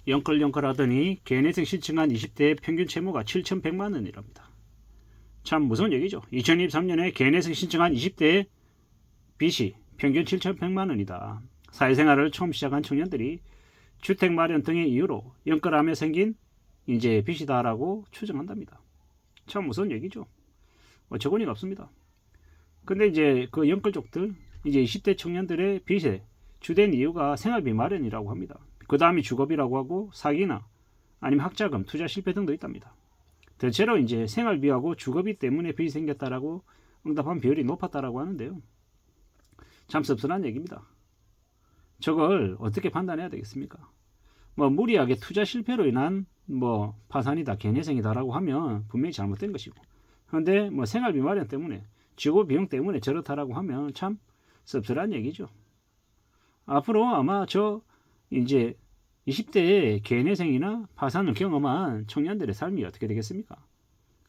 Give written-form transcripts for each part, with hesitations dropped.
영끌영끌 하더니 개인회생 신청한 20대 평균 채무가 7,100만원이랍니다. 참 무서운 얘기죠. 2023년에 개인회생 신청한 20대 빚이 평균 7,100만원이다. 사회생활을 처음 시작한 청년들이 주택 마련 등의 이유로 영끌하며 생긴 이제 빚이다라고 추정한답니다. 참 무서운 얘기죠. 어처구니가 없습니다. 근데 이제 그 영끌족들, 이제 20대 청년들의 빚의 주된 이유가 생활비 마련이라고 합니다. 그 다음이 주거비라고 하고 사기나 아니면 학자금, 투자 실패 등도 있답니다. 대체로 이제 생활비하고 주거비 때문에 빚이 생겼다라고 응답한 비율이 높았다라고 하는데요. 참 씁쓸한 얘기입니다. 저걸 어떻게 판단해야 되겠습니까? 뭐 무리하게 투자 실패로 인한 뭐 파산이다, 개인회생이다라고 하면 분명히 잘못된 것이고, 그런데 뭐 생활비 마련 때문에, 주거 비용 때문에 저렇다라고 하면 참 씁쓸한 얘기죠. 앞으로 아마 저 이제 20대의 개인회생이나 파산을 경험한 청년들의 삶이 어떻게 되겠습니까?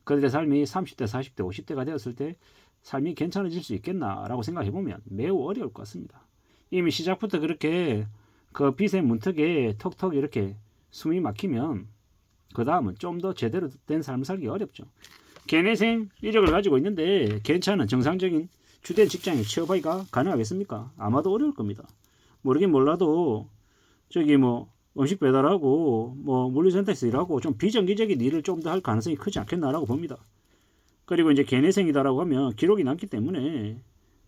그들의 삶이 30대, 40대, 50대가 되었을 때 삶이 괜찮아질 수 있겠나라고 생각해보면 매우 어려울 것 같습니다. 이미 시작부터 그렇게 그 빚의 문턱에 턱턱 이렇게 숨이 막히면 그 다음은 좀 더 제대로 된 삶을 살기 어렵죠. 개인회생 이력을 가지고 있는데 괜찮은 정상적인 주된 직장에 취업하기가 가능하겠습니까? 아마도 어려울 겁니다. 모르긴 몰라도 저기 뭐 음식 배달하고 뭐 물류센터에서 일하고 좀 비정기적인 일을 좀 더 할 가능성이 크지 않겠나라고 봅니다. 그리고 이제 개인회생이다라고 하면 기록이 남기 때문에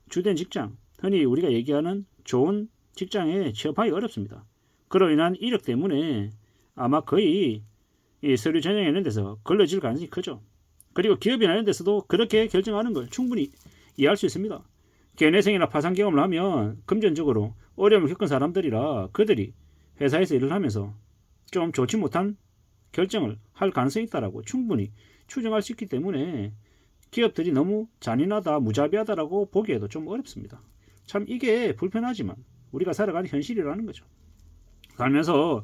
주된 직장, 흔히 우리가 얘기하는 좋은 직장에 취업하기 어렵습니다. 그로 인한 이력 때문에 아마 거의 이 서류 전형에 있는 데서 걸러질 가능성이 크죠. 그리고 기업이나 이런 데서도 그렇게 결정하는 걸 충분히 이해할 수 있습니다. 개인회생이나 파산 경험을 하면 금전적으로 어려움을 겪은 사람들이라 그들이 회사에서 일을 하면서 좀 좋지 못한 결정을 할 가능성이 있다라고 충분히 추정할 수 있기 때문에 기업들이 너무 잔인하다, 무자비하다라고 보기에도 좀 어렵습니다. 참 이게 불편하지만 우리가 살아가는 현실이라는 거죠. 살면서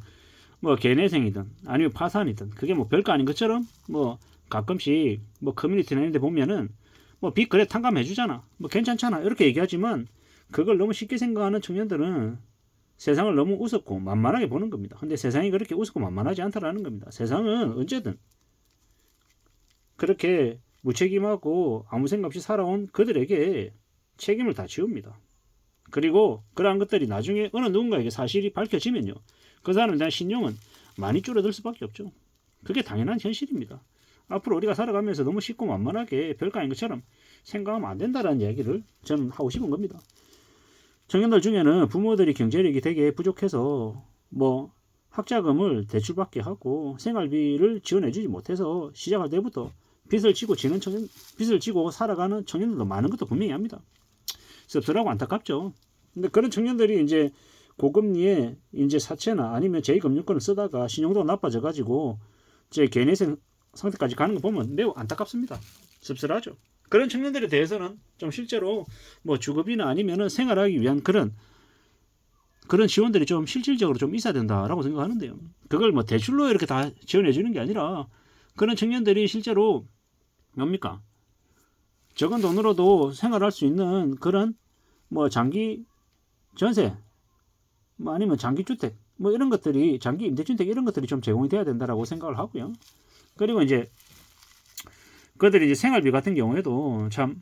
뭐 개인회생이든 아니면 파산이든 그게 뭐 별거 아닌 것처럼 뭐 가끔씩 뭐 커뮤니티나 이런 데 보면은 뭐 빚 그래 탕감해 주잖아, 뭐 괜찮잖아 이렇게 얘기하지만 그걸 너무 쉽게 생각하는 청년들은 세상을 너무 우습고 만만하게 보는 겁니다. 근데 세상이 그렇게 우습고 만만하지 않다라는 겁니다. 세상은 언제든 그렇게 무책임하고 아무 생각 없이 살아온 그들에게 책임을 다 지웁니다. 그리고 그러한 것들이 나중에 어느 누군가에게 사실이 밝혀지면요, 그 사람에 대한 신용은 많이 줄어들 수밖에 없죠. 그게 당연한 현실입니다. 앞으로 우리가 살아가면서 너무 쉽고 만만하게 별거 아닌 것처럼 생각하면 안 된다는 이야기를 저는 하고 싶은 겁니다. 청년들 중에는 부모들이 경제력이 되게 부족해서 뭐 학자금을 대출받게 하고 생활비를 지원해주지 못해서 시작할 때부터 빚을 지고 살아가는 청년들도 많은 것도 분명히 합니다. 씁쓸하고 안타깝죠. 근데 그런 청년들이 이제 고금리에 이제 사채나 아니면 제2금융권을 쓰다가 신용도가 나빠져가지고 제 개인회생 상태까지 가는 거 보면 매우 안타깝습니다. 씁쓸하죠. 그런 청년들에 대해서는 좀 실제로 뭐 주거비나 아니면은 생활하기 위한 그런 지원들이 좀 실질적으로 좀 있어야 된다라고 생각하는데요. 그걸 뭐 대출로 이렇게 다 지원해 주는 게 아니라 그런 청년들이 실제로 뭡니까? 적은 돈으로도 생활할 수 있는 그런 뭐 장기 전세, 뭐 아니면 장기 주택, 뭐 이런 것들이 장기 임대주택 이런 것들이 좀 제공이 돼야 된다라고 생각을 하고요. 그리고 이제 그들이 이제 생활비 같은 경우에도 참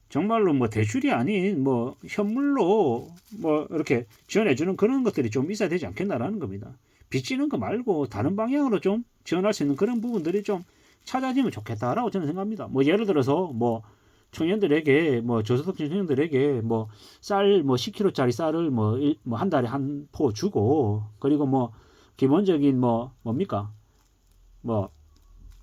정말로 뭐 대출이 아닌 뭐 현물로 뭐 이렇게 지원해주는 그런 것들이 좀 있어야 되지 않겠나라는 겁니다. 빚지는 거 말고 다른 방향으로 좀 지원할 수 있는 그런 부분들이 좀 찾아지면 좋겠다라고 저는 생각합니다. 뭐 예를 들어서 뭐 청년들에게 뭐 저소득층 청년들에게 뭐 쌀 뭐 10kg짜리 쌀을 뭐 한 달에 한 포 주고, 그리고 뭐 기본적인 뭐 뭡니까 뭐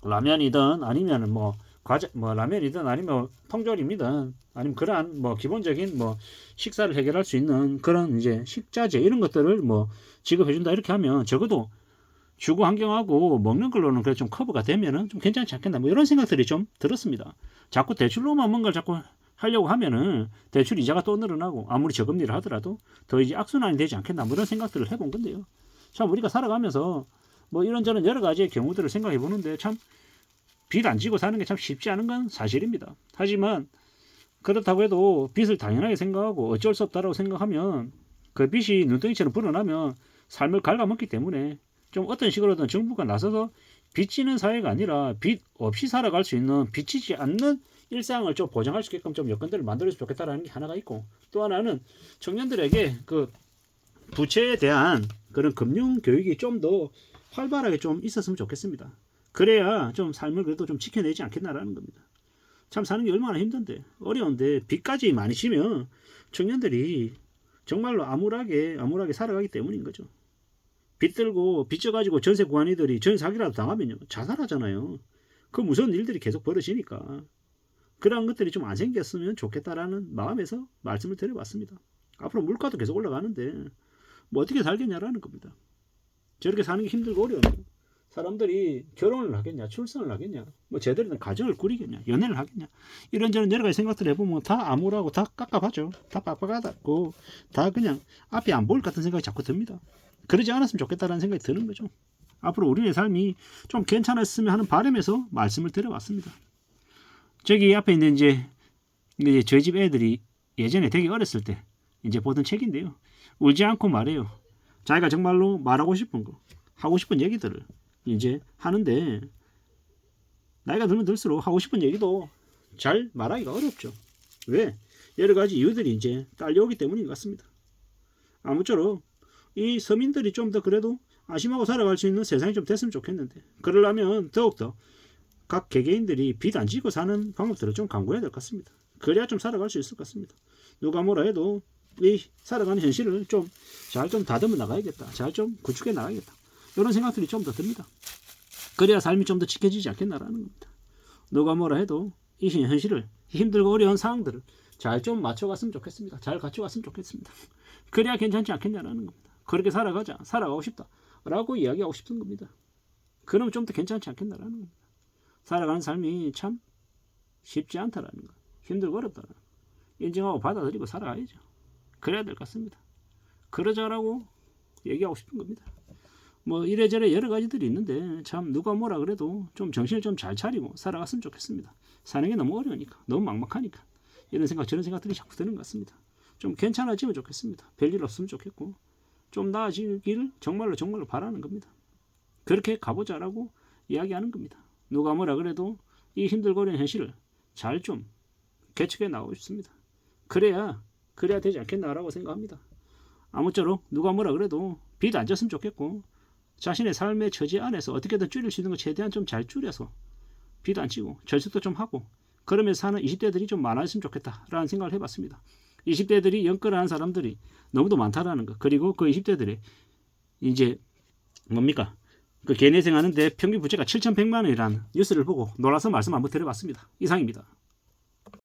라면이든 아니면 뭐 과자 뭐 라면이든 아니면 통조림이든 아니면 그러한 뭐 기본적인 뭐 식사를 해결할 수 있는 그런 이제 식자재 이런 것들을 뭐 지급해 준다 이렇게 하면 적어도 주거 환경하고 먹는 걸로는 그래 좀 커버가 되면은 좀 괜찮지 않겠나 뭐 이런 생각들이 좀 들었습니다. 자꾸 대출로만 뭔가를 자꾸 하려고 하면은 대출 이자가 또 늘어나고 아무리 저금리를 하더라도 더 이제 악순환이 되지 않겠나 뭐 이런 생각들을 해본 건데요. 참 우리가 살아가면서 뭐 이런저런 여러 가지의 경우들을 생각해 보는데 참 빚 안 지고 사는 게 참 쉽지 않은 건 사실입니다. 하지만 그렇다고 해도 빚을 당연하게 생각하고 어쩔 수 없다라고 생각하면 그 빚이 눈덩이처럼 불어나면 삶을 갉아먹기 때문에 좀 어떤 식으로든 정부가 나서서 빚지는 사회가 아니라 빚 없이 살아갈 수 있는 빚지지 않는 일상을 좀 보장할 수 있게끔 좀 여건들을 만들어주면 좋겠다라는 게 하나가 있고, 또 하나는 청년들에게 그 부채에 대한 그런 금융 교육이 좀 더 활발하게 좀 있었으면 좋겠습니다. 그래야 좀 삶을 그래도 좀 지켜내지 않겠나라는 겁니다. 참 사는 게 얼마나 힘든데, 어려운데 빚까지 많이 지면 청년들이 정말로 암울하게 살아가기 때문인 거죠. 빚 들고 빚져가지고 전세 구한이들이 전세 사기라도 당하면요 자살하잖아요. 그 무서운 일들이 계속 벌어지니까 그런 것들이 좀 안 생겼으면 좋겠다라는 마음에서 말씀을 드려봤습니다. 앞으로 물가도 계속 올라가는데 뭐 어떻게 살겠냐라는 겁니다. 저렇게 사는 게 힘들고 어려운데 사람들이 결혼을 하겠냐, 출산을 하겠냐, 뭐 제대로 된 가정을 꾸리겠냐, 연애를 하겠냐, 이런저런 여러 가지 생각들을 해보면 다 암울하고 다 깝깝하죠. 다 빡빡하고 다 그냥 앞이 안 보일 것 같은 생각이 자꾸 듭니다. 그러지 않았으면 좋겠다라는 생각이 드는 거죠. 앞으로 우리의 삶이 좀 괜찮았으면 하는 바람에서 말씀을 드려봤습니다. 저기 앞에 있는 이제 저희 집 애들이 예전에 되게 어렸을 때 이제 보던 책인데요. 울지 않고 말해요. 자기가 정말로 말하고 싶은 거, 하고 싶은 얘기들을 이제 하는데, 나이가 들면 들수록 하고 싶은 얘기도 잘 말하기가 어렵죠. 왜? 여러 가지 이유들이 이제 딸려오기 때문인 것 같습니다. 아무쪼록 이 서민들이 좀 더 그래도 안심하고 살아갈 수 있는 세상이 좀 됐으면 좋겠는데, 그러려면 더욱더 각 개개인들이 빚 안 지고 사는 방법들을 좀 강구해야 될 것 같습니다. 그래야 좀 살아갈 수 있을 것 같습니다. 누가 뭐라 해도 이 살아가는 현실을 좀 잘 좀 다듬어 나가야겠다. 잘 좀 구축해 나가야겠다. 이런 생각들이 좀 더 듭니다. 그래야 삶이 좀 더 지켜지지 않겠나라는 겁니다. 누가 뭐라 해도 이 현실을, 힘들고 어려운 상황들을 잘 좀 맞춰갔으면 좋겠습니다. 잘 갖춰갔으면 좋겠습니다. 그래야 괜찮지 않겠냐라는 겁니다. 그렇게 살아가자, 살아가고 싶다 라고 이야기하고 싶은 겁니다. 그러면 좀 더 괜찮지 않겠나라는 겁니다. 살아가는 삶이 참 쉽지 않다라는 거, 힘들고 어렵다라는 거 인정하고 받아들이고 살아가야죠. 그래야 될 것 같습니다. 그러자라고 얘기하고 싶은 겁니다. 뭐 이래저래 여러 가지들이 있는데 참 누가 뭐라 그래도 좀 정신을 좀 잘 차리고 살아갔으면 좋겠습니다. 사는 게 너무 어려우니까, 너무 막막하니까 이런 생각 저런 생각들이 자꾸 드는 것 같습니다. 좀 괜찮아지면 좋겠습니다. 별일 없으면 좋겠고 좀 나아지기를 정말로 바라는 겁니다. 그렇게 가보자라고 이야기하는 겁니다. 누가 뭐라 그래도 이 힘들고 어려운 현실을 잘 좀 개척해 나가고 싶습니다. 그래야 되지 않겠나라고 생각합니다. 아무쪼록 누가 뭐라 그래도 빚 안 졌으면 좋겠고, 자신의 삶의 처지 안에서 어떻게든 줄일 수 있는 거 최대한 좀 잘 줄여서 빚 안 지고 절습도 좀 하고 그러면서 사는 20대들이 좀 많아졌으면 좋겠다라는 생각을 해봤습니다. 20대들이 연끌하는 사람들이 너무도 많다라는 거, 그리고 그 20대들이 이제 뭡니까? 그 개내생 하는데 평균 부채가 7,100만 원이라는 뉴스를 보고 놀라서 말씀 한번 드려봤습니다. 이상입니다.